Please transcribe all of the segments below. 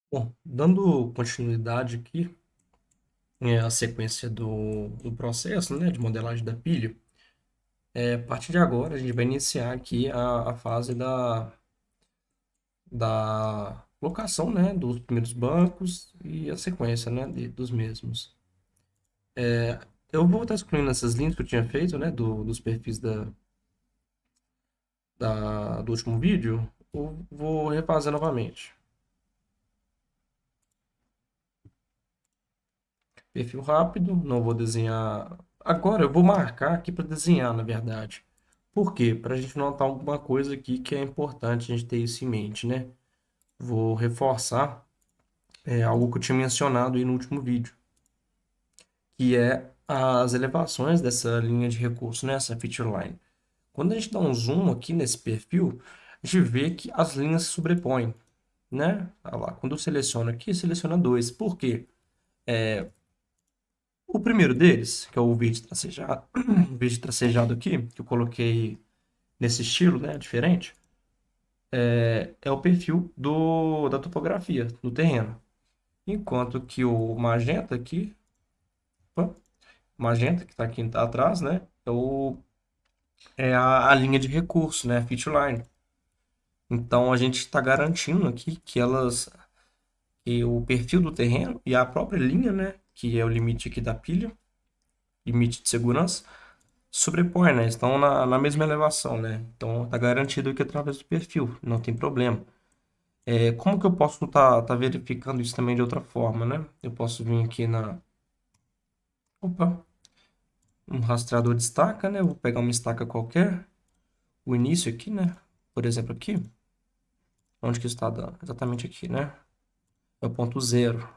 Bom, dando continuidade aqui, a sequência do processo, né, de modelagem da pilha, a partir de agora a gente vai iniciar aqui a fase da locação, né, dos primeiros bancos e a sequência, né, dos mesmos. Eu vou estar excluindo essas linhas que eu tinha feito, né, dos perfis do último vídeo, eu vou refazer novamente. Perfil rápido, não vou desenhar. Agora eu vou marcar aqui para desenhar, na verdade. Por quê? Para a gente notar alguma coisa aqui que é importante a gente ter isso em mente, né? Vou reforçar algo que eu tinha mencionado aí no último vídeo, que é as elevações dessa linha de recurso, né? Essa feature line. Quando a gente dá um zoom aqui nesse perfil, a gente vê que as linhas se sobrepõem, né? Olha lá, quando eu seleciono aqui, seleciona dois. Por quê? O primeiro deles, que é o verde tracejado, o verde tracejado aqui, que eu coloquei nesse estilo, né, diferente, é o perfil da topografia, do terreno. Enquanto que o magenta aqui, opa, magenta que está aqui atrás, né, é a linha de recurso, né, a feature line. Então a gente está garantindo aqui que o perfil do terreno e a própria linha, né, que é o limite aqui da pilha, limite de segurança, sobrepõe, né? Estão na mesma elevação, né? Então tá garantido aqui através do perfil, não tem problema. Como que eu posso tá verificando isso também de outra forma, né? Eu posso vir aqui opa, um rastreador de estaca, né? Eu vou pegar uma estaca qualquer, o início aqui, né? Por exemplo, aqui, onde que está dando? Exatamente aqui, né? É o ponto zero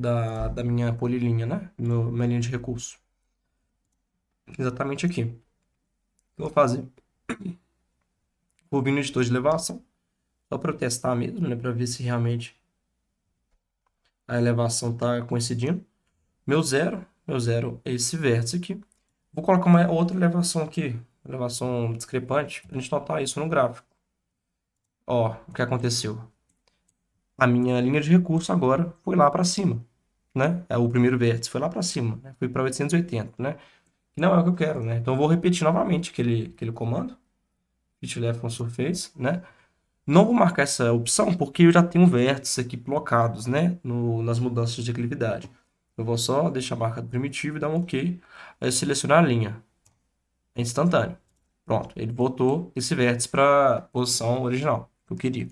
da minha polilinha, né? Minha linha de recurso. Exatamente aqui. O que eu vou fazer? Vou vir no editor de elevação, só para eu testar mesmo, né? Para ver se realmente a elevação está coincidindo. Meu zero é esse vértice aqui. Vou colocar uma outra elevação aqui, elevação discrepante, para a gente notar isso no gráfico. Ó, o que aconteceu? A minha linha de recurso agora foi lá para cima, né? É o primeiro vértice foi lá para cima, né? Foi para 880, né? Que não é o que eu quero, né? Então eu vou repetir novamente aquele comando, fit left on surface, né? Não vou marcar essa opção porque eu já tenho vértices aqui blocados, né? Nas mudanças de declividade. Eu vou só deixar marcado primitivo e dar um OK. Aí eu selecionar a linha. É instantâneo. Pronto, ele voltou esse vértice para a posição original que eu queria.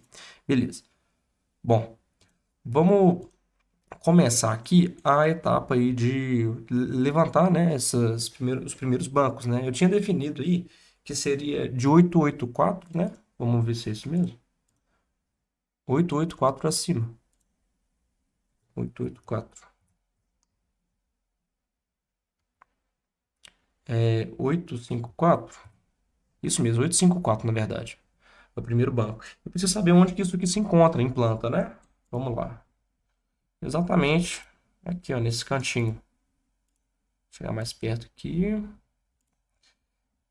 Beleza. Bom, vamos começar aqui a etapa aí de levantar, né, os primeiros bancos, né? Eu tinha definido aí que seria de 884, né? Vamos ver se é isso mesmo. 884 para cima. 884. 854. Isso mesmo, 854 na verdade. É o primeiro banco. Eu preciso saber onde que isso aqui se encontra em planta, né? Vamos lá. Exatamente aqui, ó, nesse cantinho. Vou chegar mais perto aqui.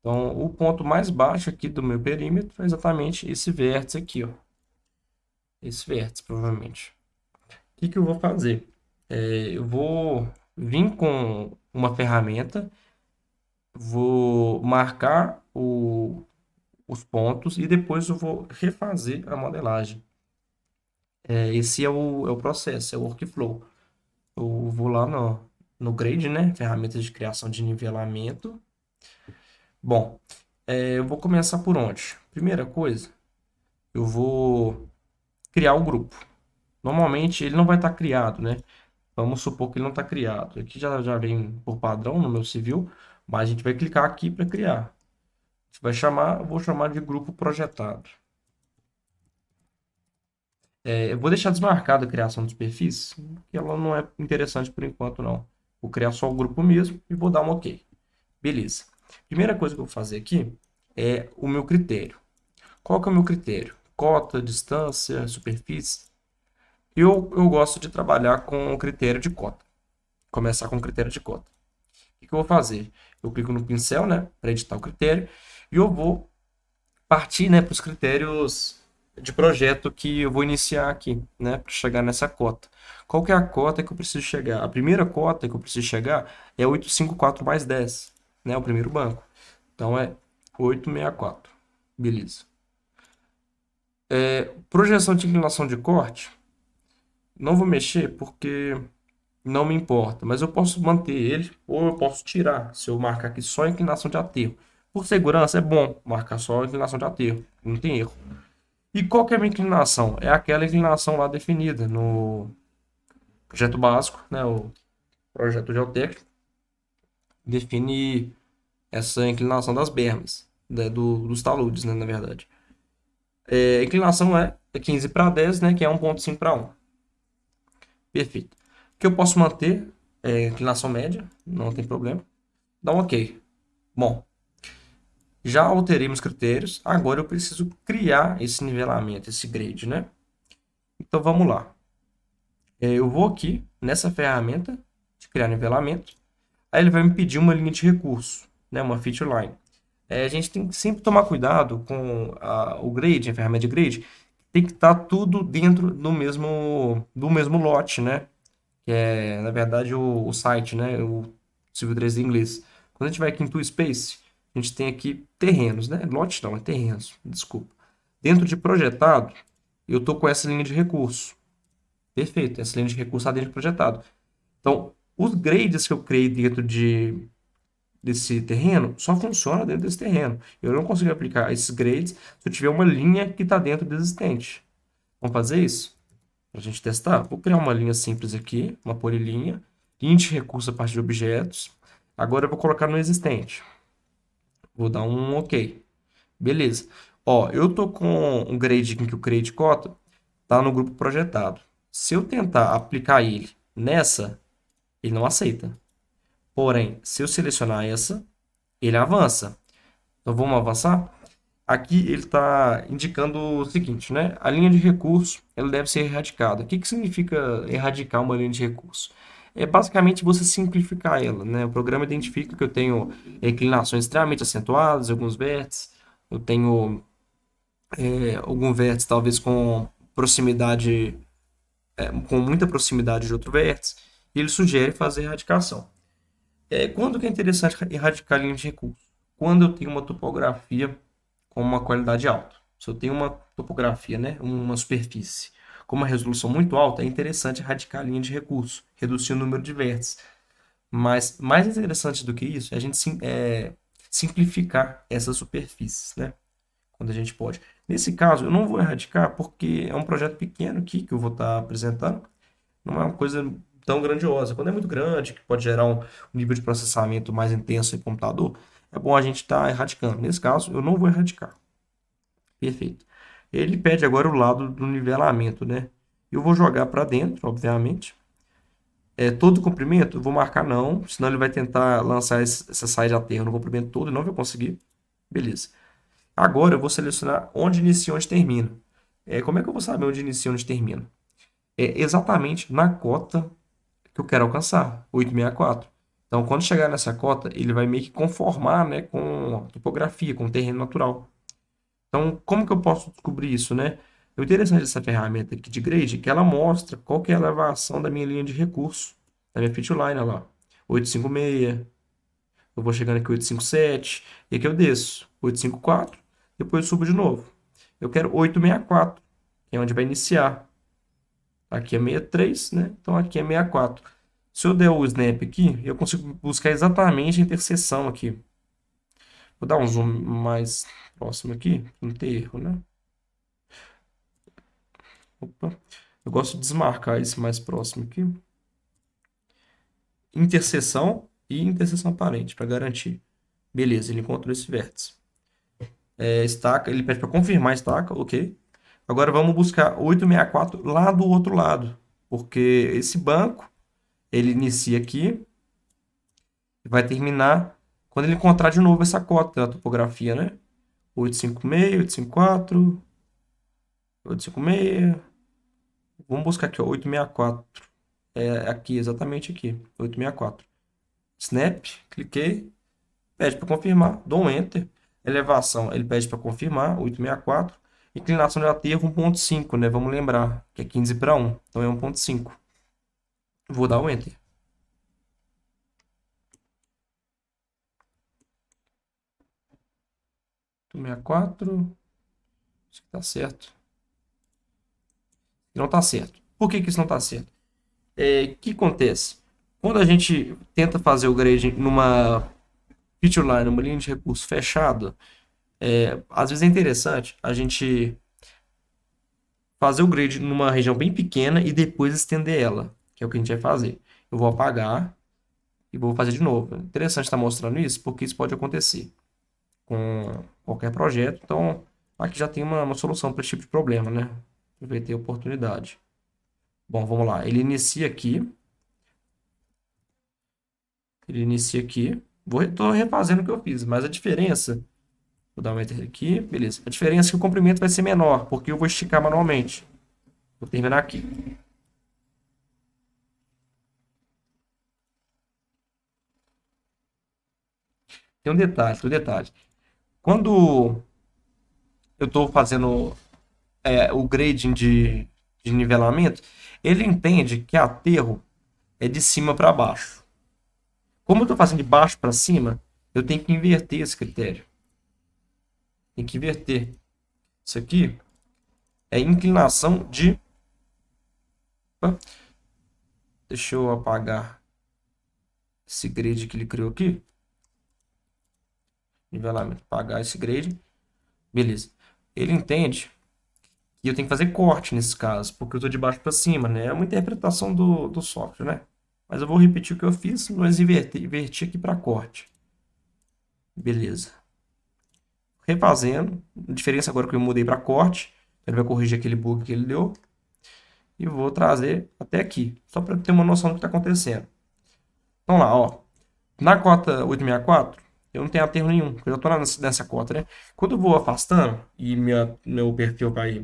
Então, o ponto mais baixo aqui do meu perímetro é exatamente esse vértice aqui, ó. Esse vértice, provavelmente. O que que eu vou fazer? Eu vou vir com uma ferramenta, vou marcar os pontos e depois eu vou refazer a modelagem. Esse é o processo, é o workflow. Eu vou lá no Grade, né? Ferramentas de criação de nivelamento. Bom, eu vou começar por onde? Primeira coisa, eu vou criar o grupo. Normalmente ele não vai estar criado, né? Vamos supor que ele não está criado. Aqui já vem por padrão no meu civil, mas a gente vai clicar aqui para criar. A gente vai chamar, eu vou chamar de grupo projetado. Eu vou deixar desmarcada a criação dos perfis, que ela não é interessante por enquanto, não. Vou criar só o grupo mesmo e vou dar um OK. Beleza. Primeira coisa que eu vou fazer aqui é o meu critério. Qual que é o meu critério? Cota, distância, superfície. Eu gosto de trabalhar com o critério de cota. Começar com o critério de cota. O que eu vou fazer? Eu clico no pincel, né, para editar o critério, e eu vou partir, né, para os critérios de projeto que eu vou iniciar aqui, né, para chegar nessa cota. Qual que é a cota que eu preciso chegar? A primeira cota que eu preciso chegar é 854 mais 10, né, o primeiro banco. Então é 864. Beleza. Projeção de inclinação de corte, não vou mexer porque não me importa, mas eu posso manter ele ou eu posso tirar se eu marcar aqui só a inclinação de aterro. Por segurança é bom marcar só a inclinação de aterro, não tem erro. E qual que é a minha inclinação? É aquela inclinação lá definida no projeto básico, né, o projeto geotécnico, define essa inclinação das bermas, né, dos taludes, né, na verdade. A inclinação é 15 para 10, né, que é 1,5 para 1. Perfeito. O que eu posso manter é inclinação média, não tem problema. Dá um OK. Bom, já alterei meus critérios, agora eu preciso criar esse nivelamento, esse grade, né? Então vamos lá. Eu vou aqui nessa ferramenta de criar nivelamento. Aí ele vai me pedir uma linha de recurso, né? Uma feature line. A gente tem que sempre tomar cuidado com o grade, a ferramenta de grade. Tem que estar tudo dentro do mesmo lote, né? Que é, na verdade, o site, né? O Civil 3D em inglês. Quando a gente vai aqui em Tool Space, a gente tem aqui terrenos, né? Lote não, é terrenos, desculpa. Dentro de projetado, eu tô com essa linha de recurso. Perfeito, essa linha de recurso está dentro de projetado. Então, os grades que eu criei dentro desse terreno só funciona dentro desse terreno. Eu não consigo aplicar esses grades se eu tiver uma linha que está dentro do existente. Vamos fazer isso? Para a gente testar? Vou criar uma linha simples aqui, uma polilinha, linha de recurso a partir de objetos. Agora eu vou colocar no existente. Vou dar um OK. Beleza. Ó, eu tô com um grade aqui que o grade cota tá no grupo projetado. Se eu tentar aplicar ele nessa, ele não aceita. Porém, se eu selecionar essa, ele avança. Então vamos avançar? Aqui ele está indicando o seguinte, né? A linha de recurso ela deve ser erradicada. O que que significa erradicar uma linha de recurso? É basicamente você simplificar ela, né? O programa identifica que eu tenho inclinações extremamente acentuadas, alguns vértices, eu tenho algum vértice talvez com muita proximidade de outro vértice, e ele sugere fazer erradicação. Quando que é interessante erradicar a linha de recurso? Quando eu tenho uma topografia com uma qualidade alta. Se eu tenho uma topografia, né, uma superfície com uma resolução muito alta, é interessante erradicar a linha de recurso, reduzir o número de vértices. Mas mais interessante do que isso é a gente simplificar essas superfícies, né? Quando a gente pode. Nesse caso, eu não vou erradicar porque é um projeto pequeno aqui que eu vou estar apresentando. Não é uma coisa tão grandiosa. Quando é muito grande, que pode gerar um nível de processamento mais intenso em computador, é bom a gente estar erradicando. Nesse caso, eu não vou erradicar. Perfeito. Ele pede agora o lado do nivelamento, né? Eu vou jogar para dentro, obviamente. Todo o comprimento, eu vou marcar não, senão ele vai tentar lançar essa saída de aterro no comprimento todo e não vai conseguir. Beleza. Agora eu vou selecionar onde inicia e onde termina. Como é que eu vou saber onde inicia e onde termina? É exatamente na cota que eu quero alcançar, 864. Então, quando chegar nessa cota, ele vai meio que conformar, né, com a topografia, com o terreno natural. Então, como que eu posso descobrir isso, né? O interessante dessa ferramenta aqui de grade é que ela mostra qual que é a elevação da minha linha de recurso, da minha fit line, olha lá. 856, eu vou chegando aqui 857, e aqui eu desço 854, depois eu subo de novo. Eu quero 864, que é onde vai iniciar. Aqui é 63, né? Então aqui é 64. Se eu der o snap aqui, eu consigo buscar exatamente a interseção aqui. Vou dar um zoom mais próximo aqui, para não ter erro, né? Opa. Eu gosto de desmarcar esse mais próximo aqui. Interseção e interseção aparente, para garantir. Beleza, ele encontrou esse vértice. Estaca, ele pede para confirmar a estaca, ok. Agora vamos buscar 864 lá do outro lado, porque esse banco, ele inicia aqui e vai terminar quando ele encontrar de novo essa cota da topografia, né? 856, 854, 856. Vamos buscar aqui, ó, 864. Aqui, exatamente aqui, 864. Snap, cliquei, pede para confirmar, dou um Enter. Elevação, ele pede para confirmar, 864. Inclinação de aterro 1.5, né? Vamos lembrar que é 15/1, então é 1.5. Vou dar o Enter. Do 64. Isso aqui tá certo. Não tá certo. Por que que isso não tá certo? O que acontece? Quando a gente tenta fazer o grade numa feature line, numa linha de recurso fechada, às vezes é interessante a gente fazer o grade numa região bem pequena e depois estender ela, que é o que a gente vai fazer. Eu vou apagar e vou fazer de novo. É interessante estar mostrando isso, porque isso pode acontecer com qualquer projeto. Então, aqui já tem uma solução para esse tipo de problema, né? Aproveitei a oportunidade. Bom, vamos lá. Ele inicia aqui. Ele inicia aqui. Tô refazendo o que eu fiz, mas a diferença... Vou dar um enter aqui. Beleza. A diferença é que o comprimento vai ser menor, porque eu vou esticar manualmente. Vou terminar aqui. Tem um detalhe. Quando eu estou fazendo o grading de nivelamento, ele entende que aterro é de cima para baixo. Como eu estou fazendo de baixo para cima, eu tenho que inverter esse critério. Tem que inverter. Isso aqui é inclinação de... Opa, deixa eu apagar esse grade que ele criou aqui. Nivelamento, apagar esse grade. Beleza. Ele entende que eu tenho que fazer corte nesse caso, porque eu estou de baixo para cima, né? É uma interpretação do software, né? Mas eu vou repetir o que eu fiz, mas inverti aqui para corte. Beleza. Refazendo. A diferença agora que eu mudei para corte. Ele vai corrigir aquele bug que ele deu. E vou trazer até aqui. Só para ter uma noção do que está acontecendo. Vamos lá, ó. Na cota 864, eu não tenho aterro nenhum, porque eu já estou nessa cota, né? Quando eu vou afastando e meu perfil vai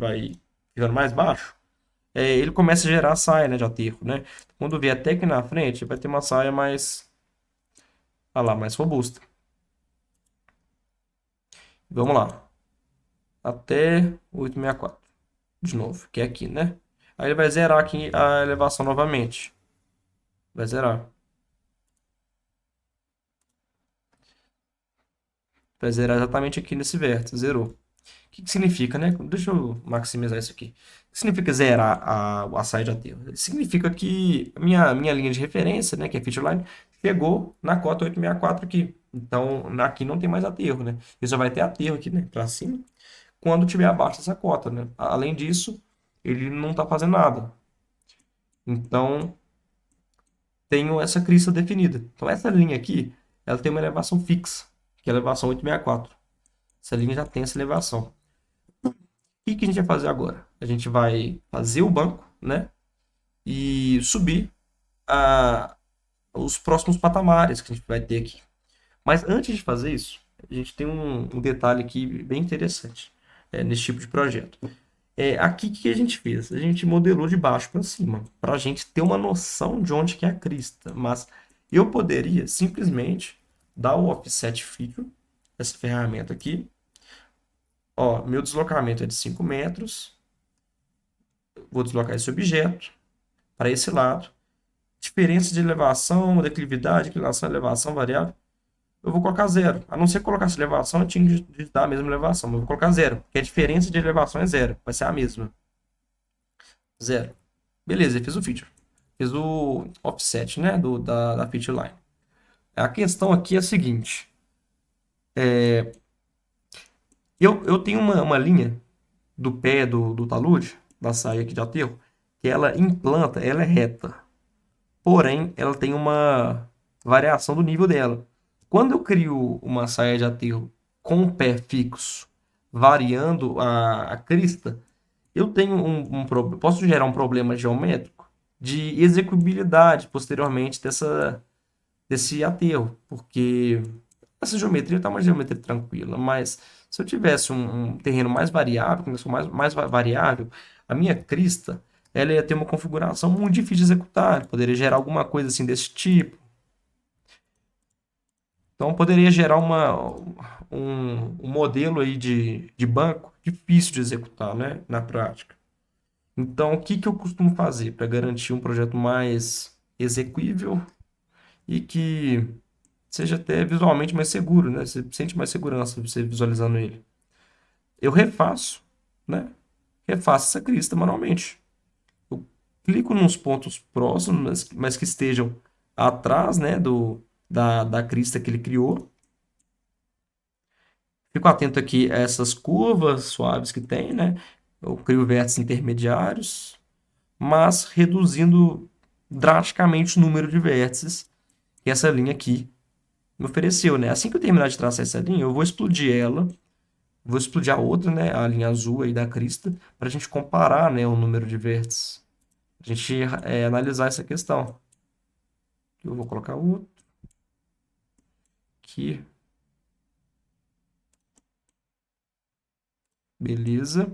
ficando mais baixo, ele começa a gerar saia, né, de aterro, né? Quando vier até aqui na frente, vai ter uma saia mais, mais robusta. Vamos lá. Até 864. De novo, que é aqui, né? Aí ele vai zerar aqui a elevação novamente. Vai zerar. Vai zerar exatamente aqui nesse vértice. Zerou. O que significa, né? Deixa eu maximizar isso aqui. O que significa zerar a saia de aterro? Significa que a minha linha de referência, né, que é feature line, chegou na cota 864 aqui. Então, aqui não tem mais aterro, né? E só vai ter aterro aqui, né, para cima, quando tiver abaixo dessa cota, né? Além disso, ele não está fazendo nada. Então, tenho essa crista definida. Então, essa linha aqui, ela tem uma elevação fixa, que é a elevação 864. Essa linha já tem essa elevação. O que a gente vai fazer agora? A gente vai fazer o banco, né? E subir os próximos patamares que a gente vai ter aqui. Mas antes de fazer isso, a gente tem um detalhe aqui bem interessante nesse tipo de projeto. Aqui o que a gente fez? A gente modelou de baixo para cima, para a gente ter uma noção de onde que é a crista. Mas eu poderia simplesmente dar o offset feature, essa ferramenta aqui. Ó, meu deslocamento é de 5 metros. Vou deslocar esse objeto para esse lado. Diferença de elevação, declividade, inclinação, elevação, variável. Eu vou colocar zero. A não ser que colocasse elevação, eu tinha que dar a mesma elevação. Mas eu vou colocar zero, porque a diferença de elevação é zero. Vai ser a mesma. Zero. Beleza, eu fiz o feature. Fiz o offset, né, da feature line. A questão aqui é a seguinte. Eu tenho uma linha do pé do talude, da saia aqui de aterro, que ela implanta, ela é reta. Porém, ela tem uma variação do nível dela. Quando eu crio uma saia de aterro com o pé fixo, variando a crista, eu tenho posso gerar um problema geométrico de execuibilidade posteriormente desse aterro, porque essa geometria está uma geometria tranquila, mas se eu tivesse um terreno mais variável, como eu sou mais variável, a minha crista ela ia ter uma configuração muito difícil de executar, poderia gerar alguma coisa assim desse tipo. Então poderia gerar um modelo aí de banco difícil de executar, né, na prática. Então, o que que eu costumo fazer para garantir um projeto mais execuível e que seja até visualmente mais seguro, né? Você sente mais segurança você visualizando ele. Eu refaço, né? Refaço essa crista manualmente. Eu clico nos pontos próximos, mas que estejam atrás, né, da crista que ele criou. Fico atento aqui a essas curvas suaves que tem, né? Eu crio vértices intermediários, mas reduzindo drasticamente o número de vértices que essa linha aqui me ofereceu, né? Assim que eu terminar de traçar essa linha, eu vou explodir ela, vou explodir a outra, né? A linha azul aí da crista, para a gente comparar, né, o número de vértices. A gente analisar essa questão. Eu vou colocar outro aqui, beleza.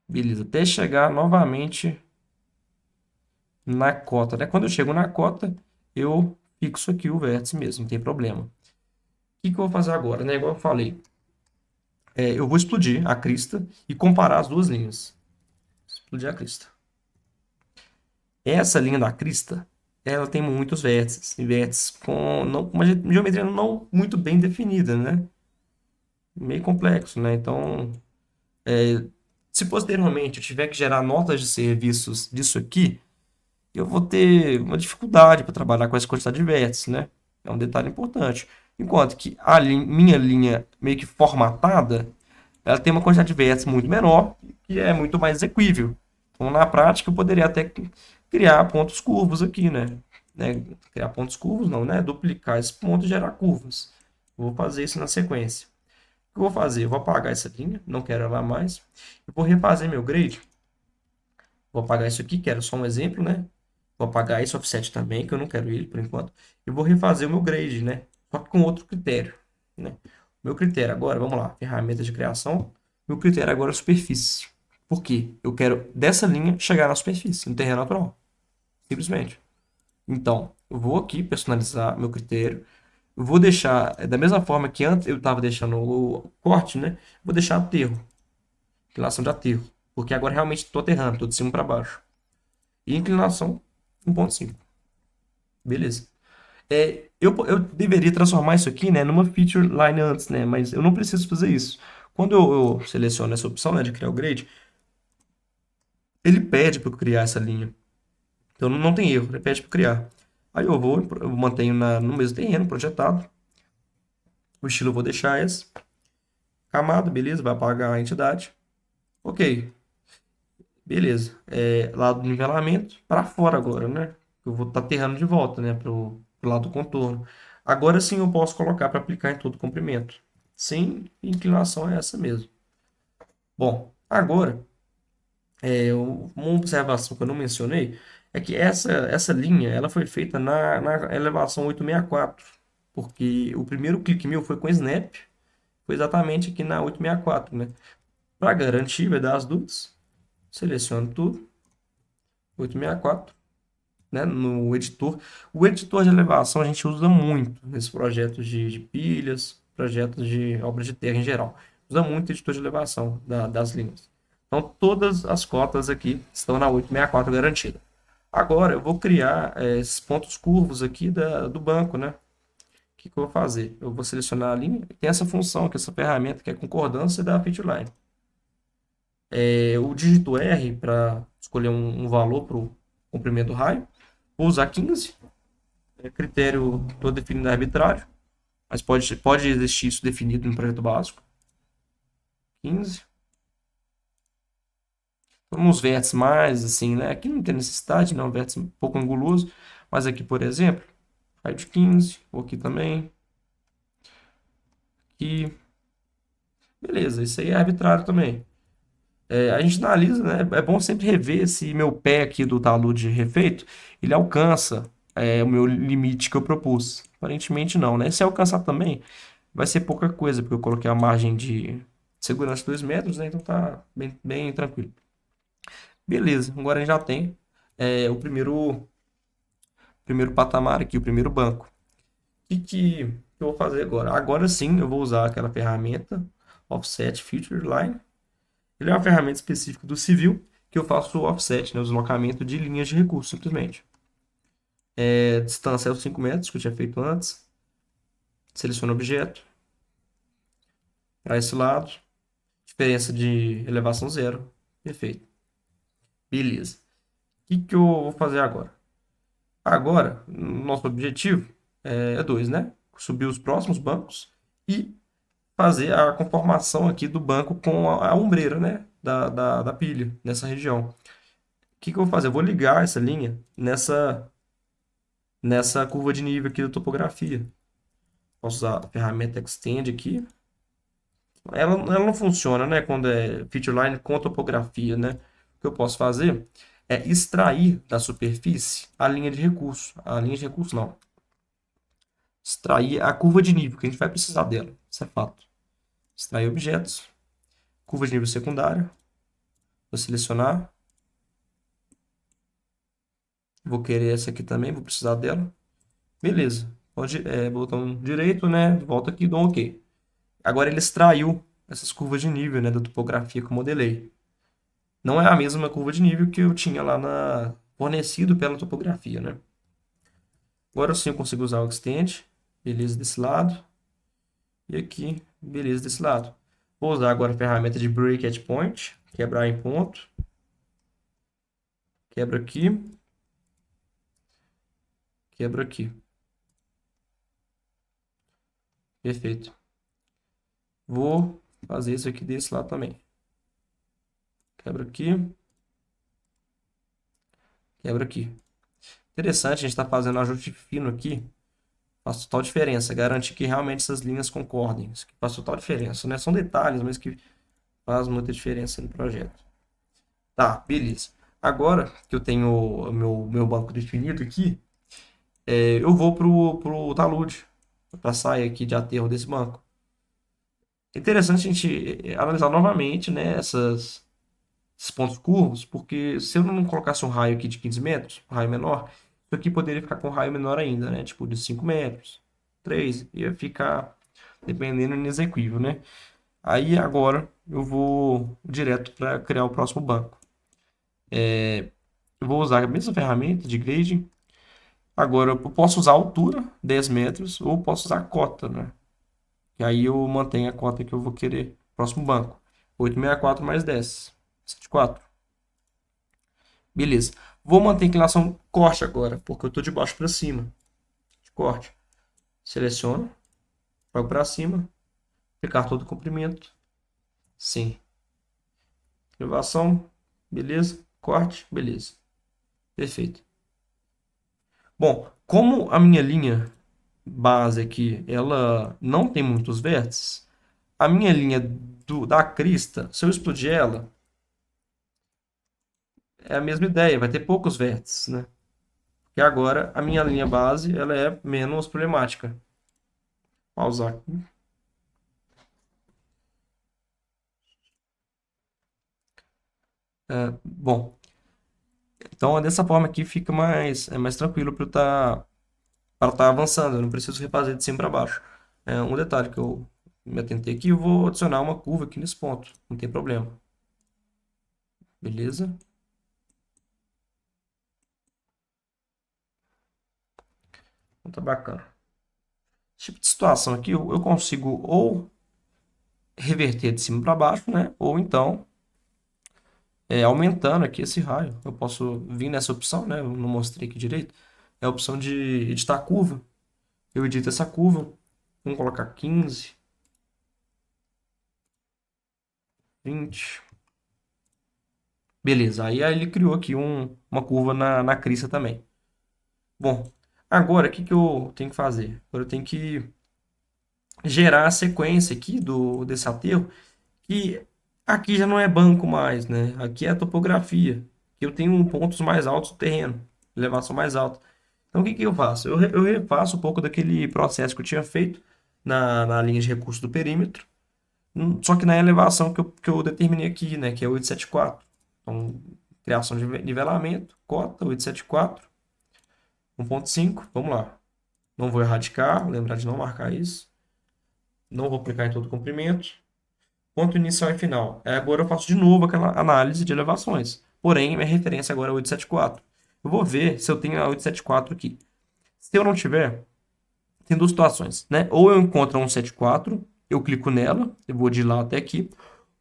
Beleza, até chegar novamente na cota, né? Quando eu chego na cota, eu fixo aqui o vértice mesmo, não tem problema. O que que eu vou fazer agora, né? Igual eu falei, eu vou explodir a crista e comparar as duas linhas. Explodir a crista. Essa linha da crista, ela tem muitos vértices, e vértices com uma geometria não muito bem definida, né? Meio complexo, né? Então, se posteriormente eu tiver que gerar notas de serviços disso aqui, eu vou ter uma dificuldade para trabalhar com essa quantidade de vértices, né? É um detalhe importante. Enquanto que minha linha meio que formatada, ela tem uma quantidade de vértices muito menor e é muito mais exequível. Então, na prática, eu poderia até criar pontos curvos aqui, né? Criar pontos curvos não, né? Duplicar esse ponto e gerar curvas. Eu vou fazer isso na sequência. O que eu vou fazer? Eu vou apagar essa linha, não quero ela mais. Eu vou refazer meu grade. Vou apagar isso aqui, que era só um exemplo, né? Vou apagar esse offset também, que eu não quero ele por enquanto. E vou refazer o meu grade, né? Só que com outro critério, né? Meu critério agora, vamos lá, ferramentas de criação. Meu critério agora é superfície. Por quê? Eu quero dessa linha chegar na superfície, no terreno natural. Simplesmente. Então, eu vou aqui personalizar meu critério. Eu vou deixar, da mesma forma que antes eu estava deixando o corte, né? Vou deixar aterro, inclinação de aterro. Porque agora realmente estou aterrando, estou de cima para baixo. E inclinação 1,5. Beleza. Eu deveria transformar isso aqui, né, numa feature line antes, né, mas eu não preciso fazer isso. Quando eu seleciono essa opção, né, de criar o grade, ele pede para eu criar essa linha. Então não tem erro, ele pede para criar. Aí eu mantenho no mesmo terreno projetado. O estilo eu vou deixar esse. Camada, beleza, vai apagar a entidade. Ok, beleza. Lado do nivelamento, para fora agora, né? Eu vou estar aterrando de volta, né, pro lado do contorno. Agora sim eu posso colocar para aplicar em todo o comprimento. Sim, inclinação é essa mesmo. Bom, agora, uma observação que eu não mencionei é que essa linha ela foi feita na elevação 864, porque o primeiro clique meu foi com Snap, foi exatamente aqui na 864, né? Para garantir, vai dar as duas, seleciono tudo, 864, né? No editor. O editor de elevação a gente usa muito nesses projetos de pilhas, projetos de obras de terra em geral. Usa muito o editor de elevação das linhas. Então, todas as cotas aqui estão na 864 garantida. Agora, eu vou criar esses pontos curvos aqui do banco, né? O que que eu vou fazer? Eu vou selecionar a linha. Tem essa função, que é essa ferramenta, que é concordância da featureline. Eu digito R para escolher um valor para o comprimento do raio. Vou usar 15. Critério estou definindo arbitrário, mas pode existir isso definido no projeto básico. 15. Uns vértices mais, assim, né? Aqui não tem necessidade, não, um vértice um pouco anguloso. Mas aqui, por exemplo, raio de 15, ou aqui também. Aqui. Beleza, isso aí é arbitrário também. A gente analisa, né? É bom sempre rever se meu pé aqui do talude refeito, ele alcança o meu limite que eu propus. Aparentemente não, né? Se alcançar também, vai ser pouca coisa, porque eu coloquei a margem de segurança de 2 metros, né? Então tá bem tranquilo. Beleza, agora a gente já tem o primeiro patamar aqui, o primeiro banco. Que eu vou fazer agora? Agora sim eu vou usar aquela ferramenta Offset Feature Line. Ele é uma ferramenta específica do Civil que eu faço o offset, né, o deslocamento de linhas de recurso, simplesmente. Distância é os 5 metros, que eu tinha feito antes. Seleciono o objeto. Para esse lado. Diferença de elevação zero. Perfeito. Beleza. O que eu vou fazer agora? Agora, nosso objetivo é dois, né? Subir os próximos bancos e fazer a conformação aqui do banco com a ombreira, né? Da pilha, nessa região. O que eu vou fazer? Eu vou ligar essa linha nessa curva de nível aqui da topografia. Posso usar a ferramenta Extend aqui. Ela não funciona, né? Quando é feature line com topografia, né? O que eu posso fazer é extrair da superfície a linha de recurso. A linha de recurso não. Extrair a curva de nível, que a gente vai precisar dela. Isso é fato. Extrair objetos. Curva de nível secundária. Vou selecionar. Vou querer essa aqui também, vou precisar dela. Beleza. Pode, botão direito, né? Volta aqui e dou um OK. Agora ele extraiu essas curvas de nível, né, da topografia que eu modelei. Não é a mesma curva de nível que eu tinha lá fornecido pela topografia, né? Agora sim eu consigo usar o Extend. Beleza desse lado. E aqui, beleza desse lado. Vou usar agora a ferramenta de Break at Point. Quebrar em ponto. Quebra aqui. Quebra aqui. Perfeito. Vou fazer isso aqui desse lado também. Quebra aqui. Quebra aqui. Interessante, a gente está fazendo um ajuste fino aqui. Faz total diferença. Garante que realmente essas linhas concordem. Isso aqui faz total diferença, né? São detalhes, mas que faz muita diferença no projeto. Tá, beleza. Agora que eu tenho o meu banco definido aqui, eu vou pro talude, para sair aqui de aterro desse banco. É interessante a gente analisar novamente, né, esses pontos curvos, porque se eu não colocasse um raio aqui de 15 metros, um raio menor, isso aqui poderia ficar com um raio menor ainda, né? Tipo de 5 metros, 3, ia ficar dependendo inexequível, né? Aí agora eu vou direto para criar o próximo banco. Eu vou usar a mesma ferramenta de grading. Agora eu posso usar a altura, 10 metros, ou posso usar a cota, né? E aí eu mantenho a cota que eu vou querer. Próximo banco. 864 mais 10. 104. Beleza. Vou manter a inclinação corte agora, porque eu estou de baixo para cima. Corte. Seleciono. Jogo para cima. Aplicar todo o comprimento. Sim. Elevação. Beleza. Corte. Beleza. Perfeito. Bom, como a minha linha base aqui, ela não tem muitos vértices, a minha linha da crista, se eu explodir ela, é a mesma ideia, vai ter poucos vértices, né? E agora a minha linha base, ela é menos problemática. Pausar aqui. Bom, então dessa forma aqui fica mais tranquilo para estar avançando. Eu não preciso refazer de cima para baixo. Um detalhe que eu me atentei aqui, eu vou adicionar uma curva aqui nesse ponto. Não tem problema. Beleza? Então tá bacana. Esse tipo de situação aqui eu consigo ou reverter de cima para baixo, né? Ou então aumentando aqui esse raio. Eu posso vir nessa opção, né? Eu não mostrei aqui direito. É a opção de editar curva. Eu edito essa curva. Vamos colocar 15, 20. Beleza. Aí ele criou aqui uma curva na crista também. Bom, agora o que eu tenho que fazer? Agora eu tenho que gerar a sequência aqui desse aterro. E aqui já não é banco mais, né? Aqui é a topografia. Eu tenho pontos mais altos do terreno, elevação mais alta. Então o que eu faço? Eu refaço um pouco daquele processo que eu tinha feito na linha de recurso do perímetro, só que na elevação que eu determinei aqui, né, que é 874. Então, criação de nivelamento, cota 874, 1.5, vamos lá. Não vou erradicar, lembrar de não marcar isso. Não vou clicar em todo o comprimento. Ponto inicial e final. Agora eu faço de novo aquela análise de elevações. Porém, minha referência agora é 874. Eu vou ver se eu tenho a 874 aqui. Se eu não tiver, tem duas situações, né? Ou eu encontro a 174, eu clico nela, eu vou de lá até aqui.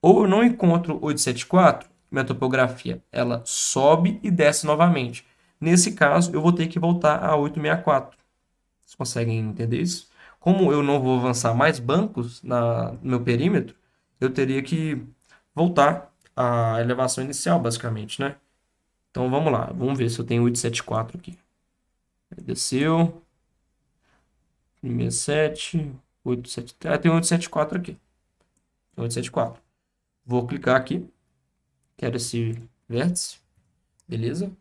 Ou eu não encontro 874, minha topografia, ela sobe e desce novamente. Nesse caso, eu vou ter que voltar a 864. Vocês conseguem entender isso? Como eu não vou avançar mais bancos no meu perímetro, eu teria que voltar à elevação inicial, basicamente, né? Então vamos lá, vamos ver se eu tenho 874 aqui. Desceu, 67, 873. Tem 874 aqui. Tem 874. Vou clicar aqui. Quero esse vértice. Beleza?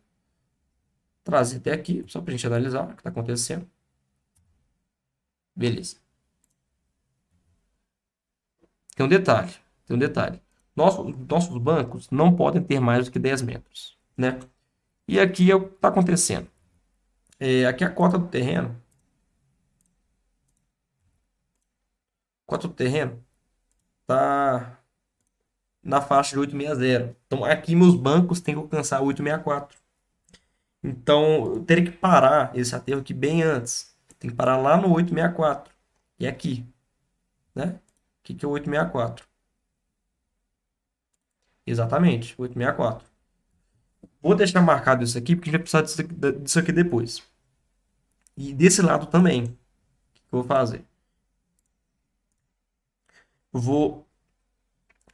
Trazer até aqui, só para a gente analisar o que está acontecendo. Beleza. Tem um detalhe. Tem um detalhe. Nossos bancos não podem ter mais do que 10 metros, né? E aqui é o que está acontecendo. Aqui é a cota do terreno. Cota do terreno está na faixa de 860. Então, aqui meus bancos têm que alcançar 864. Então, eu teria que parar esse aterro aqui bem antes. Tem que parar lá no 864. E aqui, né? O que é o 864? Exatamente, 864. Vou deixar marcado isso aqui, porque a gente vai precisar disso aqui depois. E desse lado também. O que eu vou fazer? Eu vou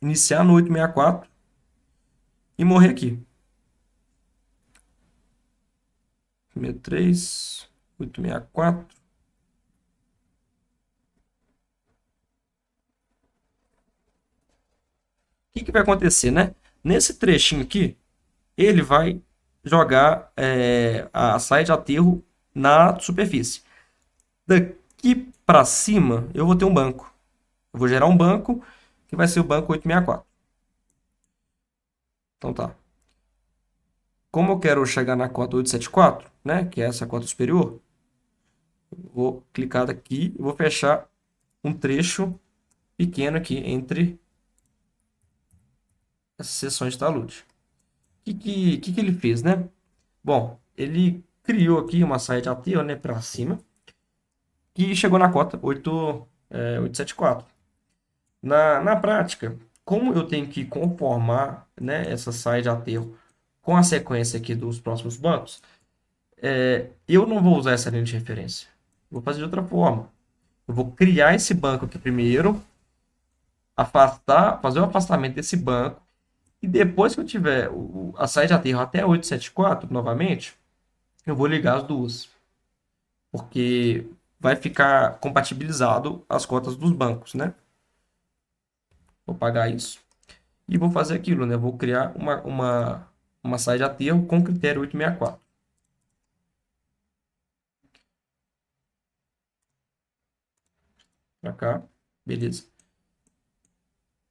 iniciar no 864 e morrer aqui. 63, 864. O que vai acontecer, né? Nesse trechinho aqui, ele vai jogar a saia de aterro na superfície. Daqui para cima, eu vou ter um banco. Eu vou gerar um banco, que vai ser o banco 864. Então tá. Como eu quero chegar na cota 874, né, que é essa cota superior, vou clicar aqui e vou fechar um trecho pequeno aqui entre essas seções de talude. O que ele fez, né? Bom, ele criou aqui uma saia de aterro, né, para cima, e chegou na cota 874. Na prática, como eu tenho que conformar, né, essa saia de aterro com a sequência aqui dos próximos bancos, eu não vou usar essa linha de referência. Vou fazer de outra forma. Eu vou criar esse banco aqui primeiro, fazer o afastamento desse banco, e depois que eu tiver a saída de aterro até 874 novamente, eu vou ligar as duas. Porque vai ficar compatibilizado as cotas dos bancos, né? Vou pagar isso. E vou fazer aquilo, né? Vou criar uma saída de aterro com critério 864. Pra cá. Beleza.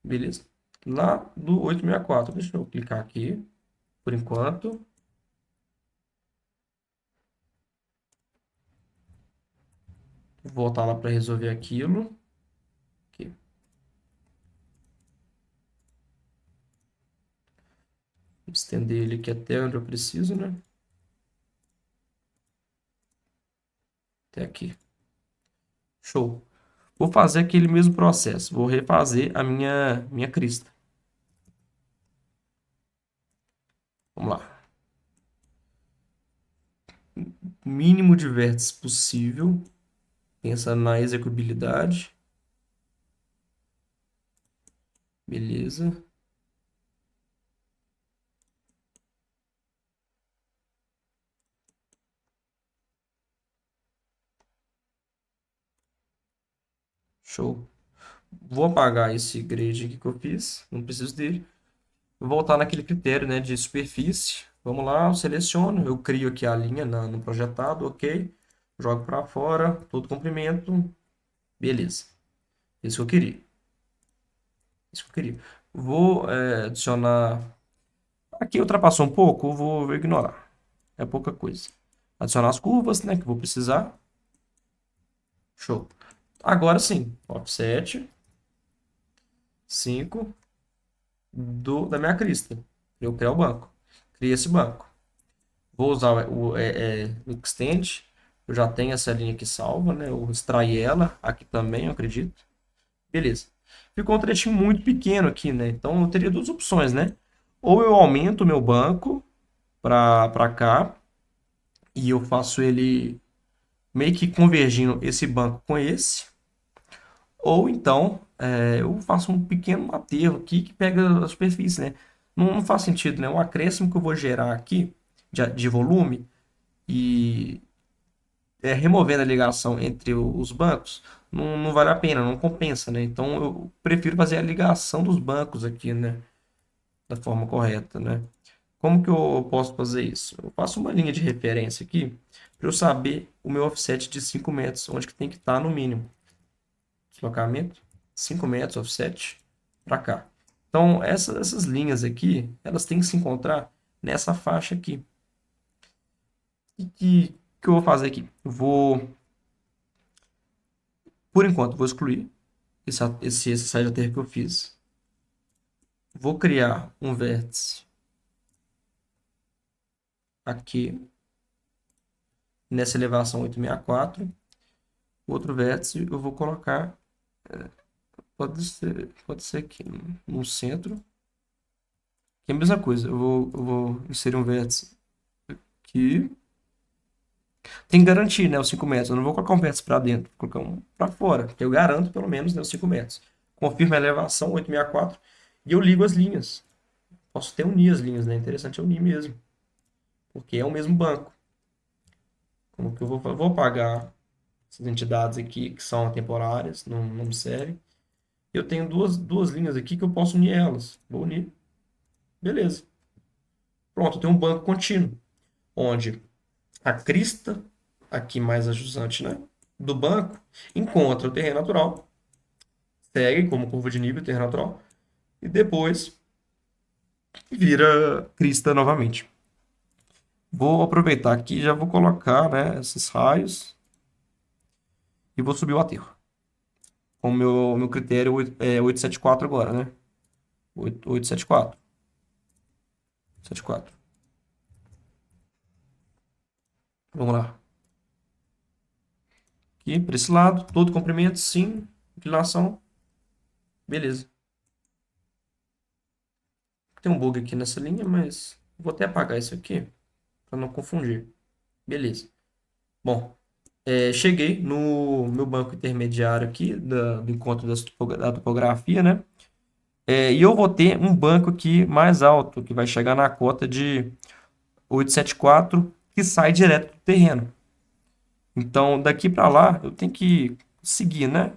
Beleza. Lá do 864. Deixa eu clicar aqui. Por enquanto. Vou voltar lá para resolver aquilo. Aqui. Estender ele aqui até onde eu preciso, né? Até aqui. Show. Vou fazer aquele mesmo processo. Vou refazer a minha crista. Vamos lá. Mínimo de vértices possível. Pensando na execuibilidade. Beleza. Show. Vou apagar esse grade aqui que eu fiz. Não preciso dele. Vou voltar naquele critério, né, de superfície. Vamos lá, eu seleciono. Eu crio aqui a linha no projetado, ok. Jogo para fora, todo comprimento. Beleza. Isso que eu queria. Isso que eu queria. Vou adicionar. Aqui ultrapassou um pouco, eu vou ignorar. É pouca coisa. Adicionar as curvas, né? Que eu vou precisar. Show. Agora sim. Offset 5 da minha crista. Eu criar o banco. Cria esse banco. Vou usar o Extend. Eu já tenho essa linha aqui salva, né? Eu extraí ela. Aqui também, eu acredito. Beleza. Ficou um trechinho muito pequeno aqui, né? Então eu teria duas opções, né? Ou eu aumento o meu banco para cá e eu faço ele meio que convergindo esse banco com esse. Ou então eu faço um pequeno aterro aqui que pega a superfície, né? Não faz sentido, né? O acréscimo que eu vou gerar aqui de volume e removendo a ligação entre os bancos, não vale a pena, não compensa, né? Então eu prefiro fazer a ligação dos bancos aqui, né? Da forma correta, né? Como que eu posso fazer isso? Eu faço uma linha de referência aqui para eu saber o meu offset de 5 metros, onde que tem que estar no mínimo. Deslocamento, 5 metros offset para cá. Então, essas linhas aqui, elas têm que se encontrar nessa faixa aqui. E que eu vou fazer aqui? Eu vou, por enquanto, vou excluir esse side layer que eu fiz. Vou criar um vértice aqui nessa elevação 864. Outro vértice eu vou colocar, pode ser aqui no centro, que é a mesma coisa. Eu vou inserir um vértice aqui. Tem que garantir, né, os 5 metros. Eu não vou colocar um vértice para dentro, vou colocar um para fora, que eu garanto pelo menos, né, os 5 metros. Confirmo a elevação 864 e eu ligo as linhas. Posso até unir as linhas, né? Interessante eu unir mesmo, porque é o mesmo banco. Como que eu vou apagar essas entidades aqui que são temporárias, não me servem. Eu tenho duas linhas aqui que eu posso unir elas. Vou unir. Beleza. Pronto, eu tenho um banco contínuo, onde a crista, aqui mais a jusante, né, do banco, encontra o terreno natural, segue como curva de nível o terreno natural, e depois vira crista novamente. Vou aproveitar aqui e já vou colocar, né, esses raios e vou subir o aterro. O meu critério é 874 agora, né? 874. 74. Vamos lá. Aqui, para esse lado, todo comprimento, sim. Inclinação, beleza. Tem um bug aqui nessa linha, mas vou até apagar isso aqui para não confundir. Beleza. Bom, cheguei no meu banco intermediário aqui do encontro da topografia, né? E eu vou ter um banco aqui mais alto, que vai chegar na cota de 874, que sai direto do terreno. Então, daqui para lá, eu tenho que seguir, né?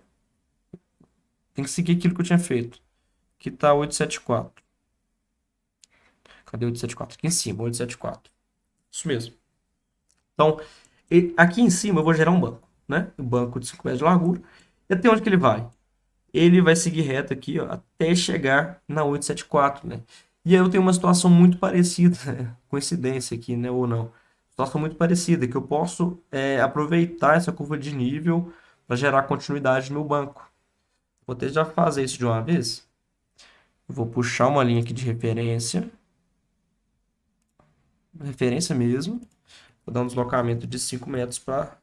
Tem que seguir aquilo que eu tinha feito. Que tá 874. Cadê 874? Aqui em cima, 874. Isso mesmo. Então, aqui em cima eu vou gerar um banco, né? Um banco de 5 metros de largura. E até onde que ele vai? Ele vai seguir reto aqui, ó, até chegar na 874, né? E aí eu tenho uma situação muito parecida, né? Coincidência aqui, né? Ou não. Situação muito parecida, que eu posso aproveitar essa curva de nível para gerar continuidade no meu banco. Vou até já fazer isso de uma vez. Eu vou puxar uma linha aqui de referência mesmo. Vou dar um deslocamento de 5 metros para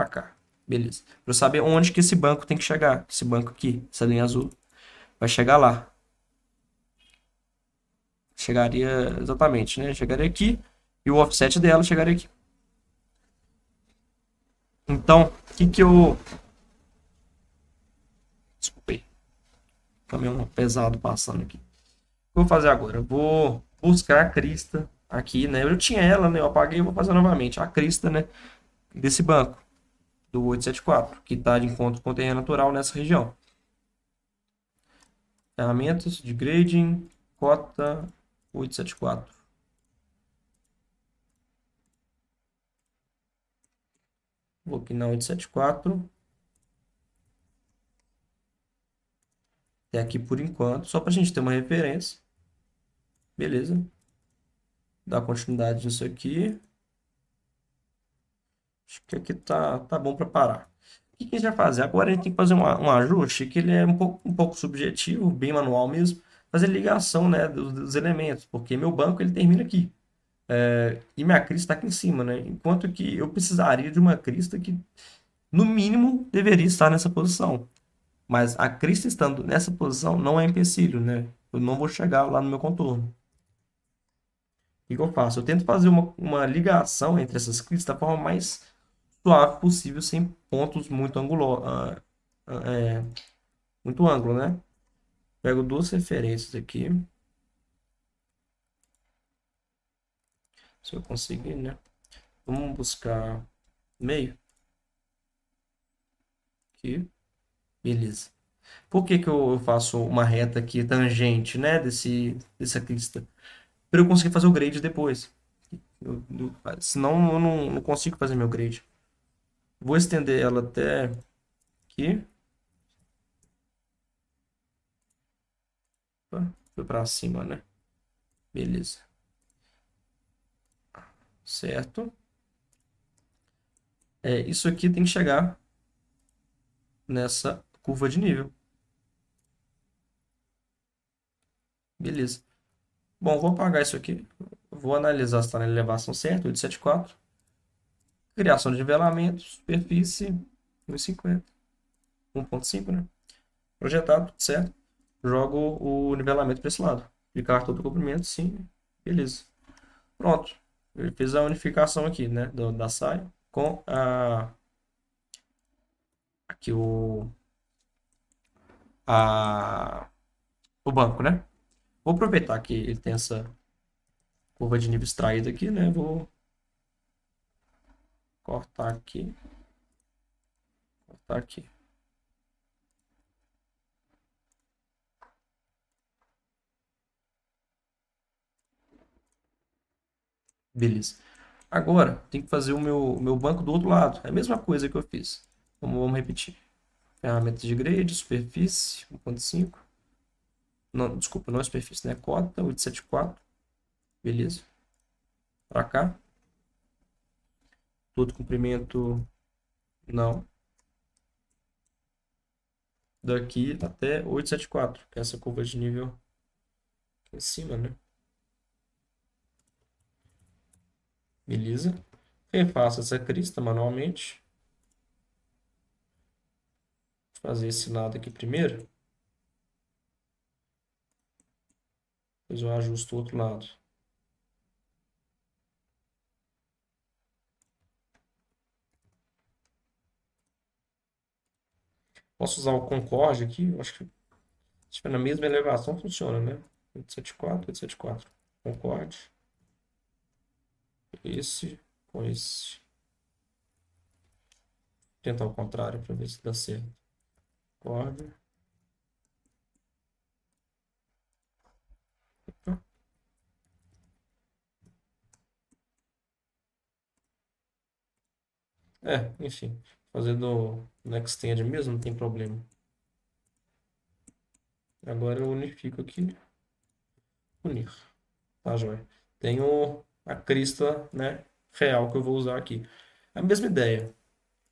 cá. Beleza. Para eu saber onde que esse banco tem que chegar. Esse banco aqui, essa linha azul, vai chegar lá. Chegaria exatamente, né? Chegaria aqui e o offset dela chegaria aqui. Então, o que que eu... Desculpei. Caminhão pesado passando aqui. O que eu vou fazer agora? Eu vou buscar a crista aqui, né? Eu tinha ela, né? Eu apaguei e vou fazer novamente. A crista, né? Desse banco. Do 874, que está de encontro com o terreno natural nessa região. Ferramentas de grading, cota 874. Vou aqui na 874. até aqui por enquanto, só para a gente ter uma referência. Beleza. Dar continuidade nisso aqui. Acho que aqui tá bom para parar. O que a gente vai fazer? Agora a gente tem que fazer um ajuste que ele é um pouco subjetivo, bem manual mesmo. Fazer ligação, né, dos elementos, porque meu banco ele termina aqui. E minha crista está aqui em cima, né? Enquanto que eu precisaria de uma crista que, no mínimo, deveria estar nessa posição. Mas a crista estando nessa posição não é empecilho, né? Eu não vou chegar lá no meu contorno. O que que eu faço? Eu tento fazer uma ligação entre essas cristas da forma mais suave possível, sem pontos muito muito ângulo, né? Pego duas referências aqui, se eu conseguir, né? Vamos buscar meio aqui, beleza. Por que que eu faço uma reta aqui tangente, né, dessa crista? Para eu conseguir fazer o grade depois. Senão eu não consigo fazer meu grade. Vou estender ela até aqui. Opa, foi para cima, né? Beleza. Certo. Isso aqui tem que chegar nessa curva de nível. Beleza. Bom, vou apagar isso aqui. Vou analisar se está na elevação certa, 874. Criação de nivelamento, superfície 1,50. 1,5, né? Projetado, tudo certo. Jogo o nivelamento para esse lado. Aplicar todo o comprimento, sim. Beleza. Pronto. Ele fez a unificação aqui, né? Da saia com aqui o banco, né? Vou aproveitar que ele tem essa curva de nível extraída aqui, né? Vou cortar aqui. Cortar aqui. Beleza. Agora, tem que fazer o meu banco do outro lado. É a mesma coisa que eu fiz. Vamos repetir. Ferramenta de grade, superfície, 1,5. Não, desculpa, não é superfície, né? Cota, 874. Beleza. Para cá. Todo comprimento, não. Daqui até 874. Essa curva de nível aqui em cima, né? Beleza. Refaço essa crista manualmente. Vou fazer esse lado aqui primeiro. Depois eu ajusto o outro lado. Posso usar o Concorde aqui. Eu acho que se estiver na mesma elevação funciona, né? 874, 874. Concorde. Esse com esse. Vou tentar o contrário para ver se dá certo. Concorde. Enfim. Fazer no Extend mesmo, não tem problema. Agora eu unifico aqui. Unir. Tá, joia. Tenho a crista, né, real que eu vou usar aqui. A mesma ideia.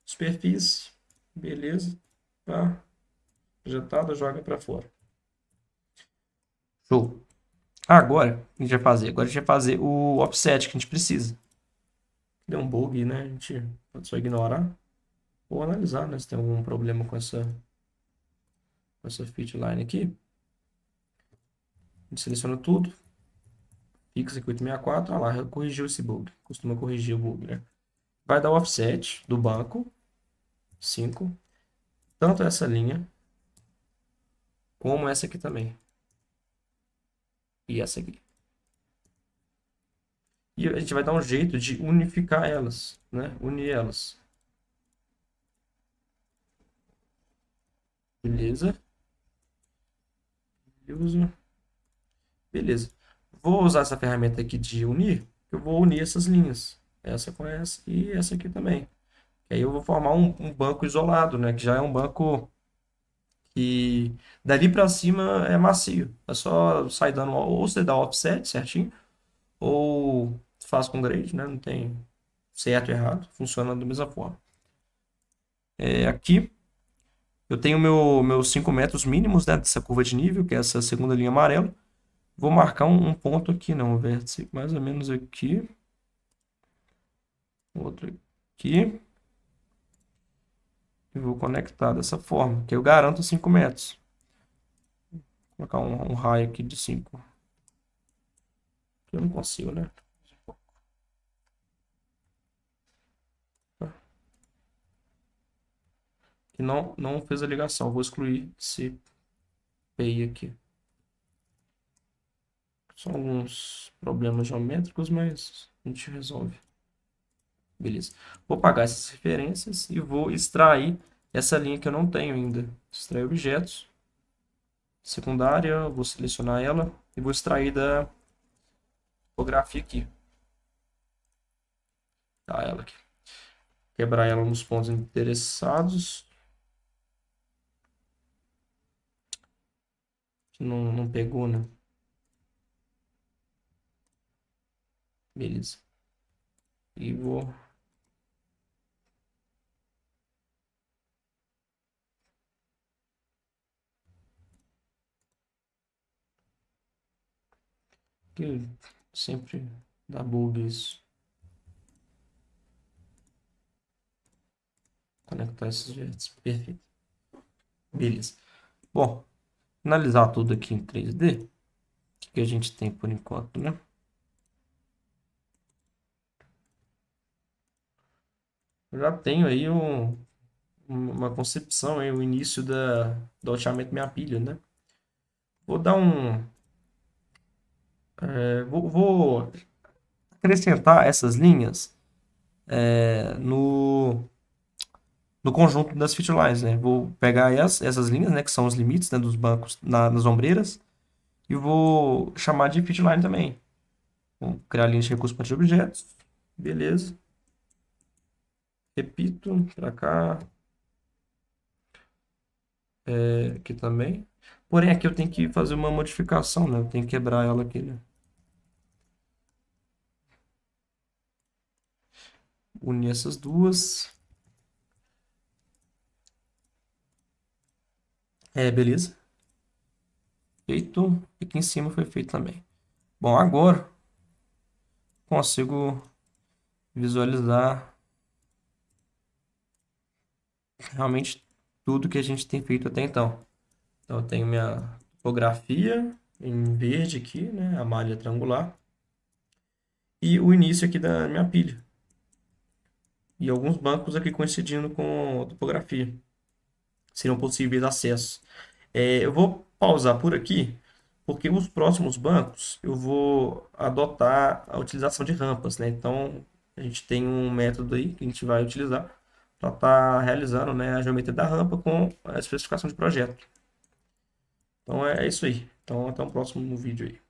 Superfície. Beleza. Tá. Projetada, joga para fora. Show. Agora, o que a gente vai fazer? Agora a gente vai fazer o offset que a gente precisa. Deu um bug, né? A gente pode só ignorar. Ou analisar, né? Se tem algum problema com essa fit line aqui. A gente seleciona tudo. Fixa aqui 864. Olha lá, corrigiu esse bug. Costuma corrigir o bug, né? Vai dar o offset do banco. 5. Tanto essa linha, como essa aqui também. E essa aqui. E a gente vai dar um jeito de unificar elas, né? Unir elas. Beleza. Uso. Beleza. Vou usar essa ferramenta aqui de unir. Eu vou unir essas linhas. Essa com essa e essa aqui também. E aí eu vou formar um banco isolado, né? Que já é um banco E dali para cima é macio. É só sair dando, ou você dá offset certinho, ou faz com grade, né? Não tem certo e errado, funciona da mesma forma. Aqui eu tenho meus 5 metros mínimos, né, dessa curva de nível, que é essa segunda linha amarela. Vou marcar um ponto aqui, não, um vértice mais ou menos aqui. Outro aqui. E vou conectar dessa forma, que eu garanto 5 metros. Vou colocar um raio aqui de 5. Eu não consigo, né? E não fez a ligação. Vou excluir esse PI aqui. São alguns problemas geométricos, mas a gente resolve. Beleza. Vou apagar essas referências e vou extrair essa linha que eu não tenho ainda. Extrair objetos. Secundária, vou selecionar ela e vou extrair da topografia aqui. Tá, ela aqui. Quebrar ela nos pontos interessados. Não pegou, né? Beleza. E vou... Que sempre dá bug isso. Conectar esses vértices. Perfeito. Beleza. Bom, finalizar tudo aqui em 3D. O que a gente tem por enquanto, né? Eu já tenho aí uma concepção, aí, o início do alteamento minha pilha, né? Vou dar um... vou acrescentar essas linhas no conjunto das fit lines, né? Vou pegar essas linhas, né, que são os limites, né, dos bancos nas ombreiras, e vou chamar de fit line também. Vou criar linha de recurso para de objetos. Beleza. Repito para cá. Aqui também. Porém, aqui eu tenho que fazer uma modificação, né? Eu tenho que quebrar ela aqui, né? Unir essas duas. Beleza. Feito. E aqui em cima foi feito também. Bom, agora consigo visualizar realmente tudo que a gente tem feito até então. Então, eu tenho minha topografia em verde aqui, né? A malha triangular. E o início aqui da minha pilha. E alguns bancos aqui coincidindo com a topografia. Seriam possíveis acessos. Eu vou pausar por aqui, porque os próximos bancos eu vou adotar a utilização de rampas, né? Então, a gente tem um método aí que a gente vai utilizar para estar realizando, né, a geometria da rampa com a especificação de projeto. Então, é isso aí. Então, até o próximo vídeo aí.